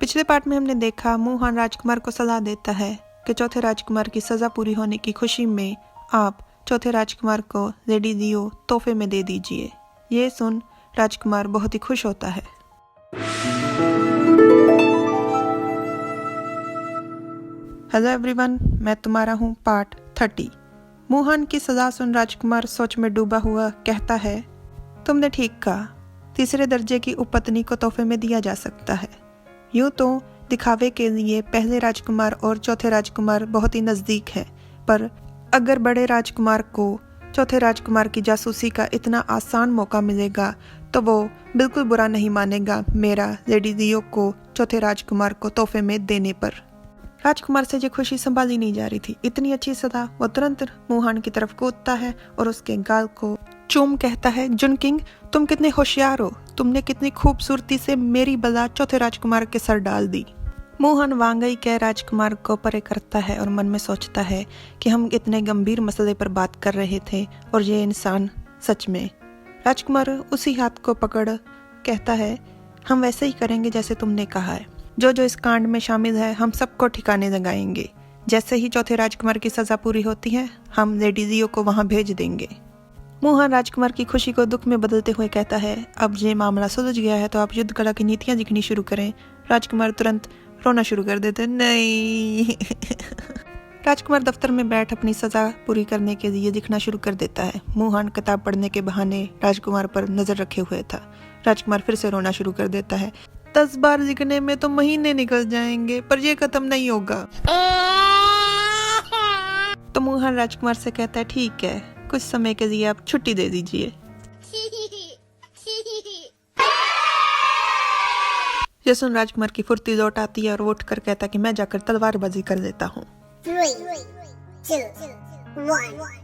पिछले पार्ट में हमने देखा मोहन राजकुमार को सलाह देता है कि चौथे राजकुमार की सजा पूरी होने की खुशी में आप चौथे राजकुमार को लेडी दियो तोहफे में दे दीजिए। ये सुन राजकुमार बहुत ही खुश होता है। हेलो एवरीवन, मैं तुम्हारा हूँ पार्ट 30। मोहन की सजा सुन राजकुमार सोच में डूबा हुआ कहता है, तुमने ठीक कहा, तीसरे दर्जे की उपपत्नी को तोहफे में दिया जा सकता है। यूँ तो दिखावे के लिए पहले राजकुमार और चौथे राजकुमार बहुत ही नज़दीक हैं, पर अगर बड़े राजकुमार को चौथे राजकुमार की जासूसी का इतना आसान मौका मिलेगा तो वो बिल्कुल बुरा नहीं मानेगा मेरा लेडी दियो को चौथे राजकुमार को तोहफे में देने पर। राजकुमार से ये खुशी संभाली नहीं जा रही थी। इतनी अच्छी सदा वो तुरंत मोहन की तरफ कूदता है और उसके गाल को चूम कहता है, जुनकिंग तुम कितने होशियार हो, तुमने कितनी खूबसूरती से मेरी बला चौथे राजकुमार के सर डाल दी। मोहन वांगई के राजकुमार को परे करता है और मन में सोचता है कि हम इतने गंभीर मसले पर बात कर रहे थे और ये इंसान सच में। राजकुमार उसी हाथ को पकड़ कहता है, हम वैसे ही करेंगे जैसे तुमने कहा है। जो जो इस कांड में शामिल है हम सबको ठिकाने लगाएंगे। जैसे ही चौथे राजकुमार की सजा पूरी होती है हम लेडी दियो को वहां भेज देंगे। मोहन राजकुमार की खुशी को दुख में बदलते हुए कहता है, अब ये मामला सुलझ गया है तो आप युद्ध कला की नीतियां लिखनी शुरू करें। राजकुमार तुरंत रोना शुरू कर देते, नहीं। राजकुमार दफ्तर में बैठ अपनी सजा पूरी करने के लिए लिखना शुरू कर देता है। मोहन किताब पढ़ने के बहाने राजकुमार पर नजर रखे हुए था। राजकुमार फिर से रोना शुरू कर देता है, 10 बार लिखने में तो महीने निकल जाएंगे पर ये खत्म नहीं होगा। तो मोहन राजकुमार से कहता है, ठीक है, कुछ समय के लिए आप छुट्टी दे दीजिए। ये सुन राजकुमार की फुर्ती लौट आती है और वो उठकर कहता है कि मैं जाकर तलवारबाजी कर लेता हूँ। 3, 2, 1,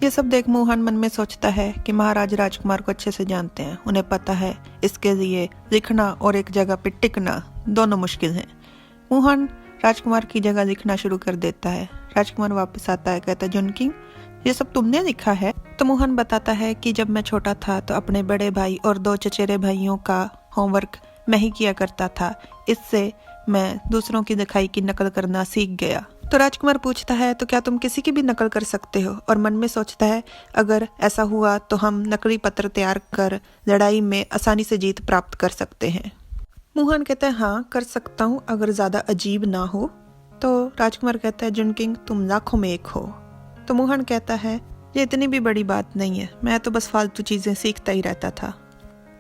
ये सब देख मोहन मन में सोचता है कि महाराज राजकुमार को अच्छे से जानते हैं। उन्हें पता है इसके लिए लिखना और एक जगह पे टिकना दोनों मुश्किल हैं। मोहन राजकुमार की जगह लिखना शुरू कर देता है। राजकुमार वापस आता है, कहता है, जुनकिंग ये सब तुमने लिखा है? तो मोहन बताता है कि जब मैं छोटा था तो अपने बड़े भाई और 2 चचेरे भाइयों का होमवर्क मैं ही किया करता था। इससे मैं दूसरों की लिखाई की नकल करना सीख गया। तो राजकुमार पूछता है, तो क्या तुम किसी की भी नकल कर सकते हो? और मन में सोचता है, अगर ऐसा हुआ तो हम नकली पत्र तैयार कर लड़ाई में आसानी से जीत प्राप्त कर सकते हैं। मोहन कहता है, हाँ कर सकता हूँ, अगर ज्यादा अजीब ना हो। तो राजकुमार कहता है, जुनकिंग तुम लाखों में एक हो। तो मोहन कहता है, ये इतनी भी बड़ी बात नहीं है, मैं तो बस फालतू चीजें सीखता ही रहता था।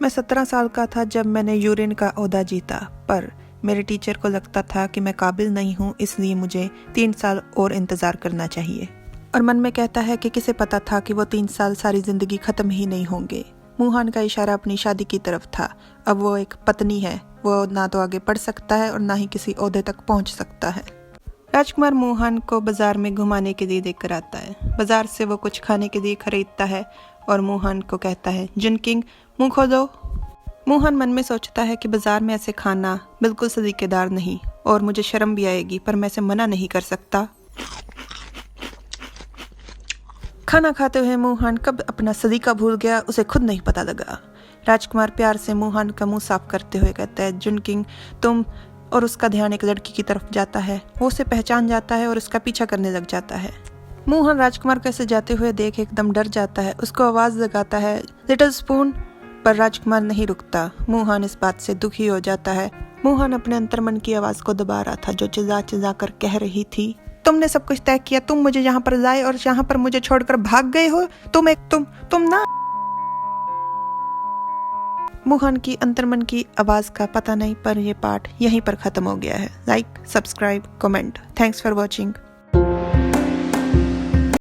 मैं 17 साल का था जब मैंने यूरेन का ओहदा जीता, पर मेरे टीचर को लगता था कि मैं काबिल नहीं हूँ, इसलिए मुझे 3 साल और इंतजार करना चाहिए। और मन में कहता है कि किसे पता था कि वो 3 साल सारी जिंदगी खत्म ही नहीं होंगे। मोहन का इशारा अपनी शादी की तरफ था। अब वो एक पत्नी है, वो ना तो आगे बढ़ सकता है और ना ही किसी ओहदे तक पहुँच सकता है। राजकुमार मोहन को बाजार में घुमाने के लिए लेकर आता है। बाजार से वो कुछ खाने के लिए खरीदता है और मोहन को कहता है, जुनकिंग मुंह खोलो। मोहन मन में सोचता है कि बाजार में ऐसे खाना बिल्कुल सलीकेदार नहीं और मुझे शर्म भी आएगी, पर मैं इसे मना नहीं कर सकता। खाना खाते हुए मोहन कब अपना सलीका भूल गया उसे खुद नहीं पता लगा। राजकुमार प्यार से मोहन का मुंह साफ करते हुए कहता है, जुनकिंग तुम, और उसका ध्यान एक लड़की की तरफ जाता है। वो उसे पहचान जाता है और उसका पीछा करने लग जाता है। मोहन राजकुमार कैसे जाते हुए देख एकदम डर जाता है। उसको आवाज लगाता है, लिटिल स्पून, पर राजकुमार नहीं रुकता। मोहन इस बात से दुखी हो जाता है। मोहन अपने अंतर्मन की आवाज को दबा रहा था जो चिल्ला चिल्ला कर कह रही थी, तुमने सब कुछ तय किया, तुम मुझे यहाँ पर लाए और यहाँ पर मुझे छोड़कर भाग गए हो। तुम ना। मोहन की अंतर्मन की आवाज का पता नहीं, पर यह पार्ट यहीं पर खत्म हो गया है। Like, subscribe, comment. Thanks for watching.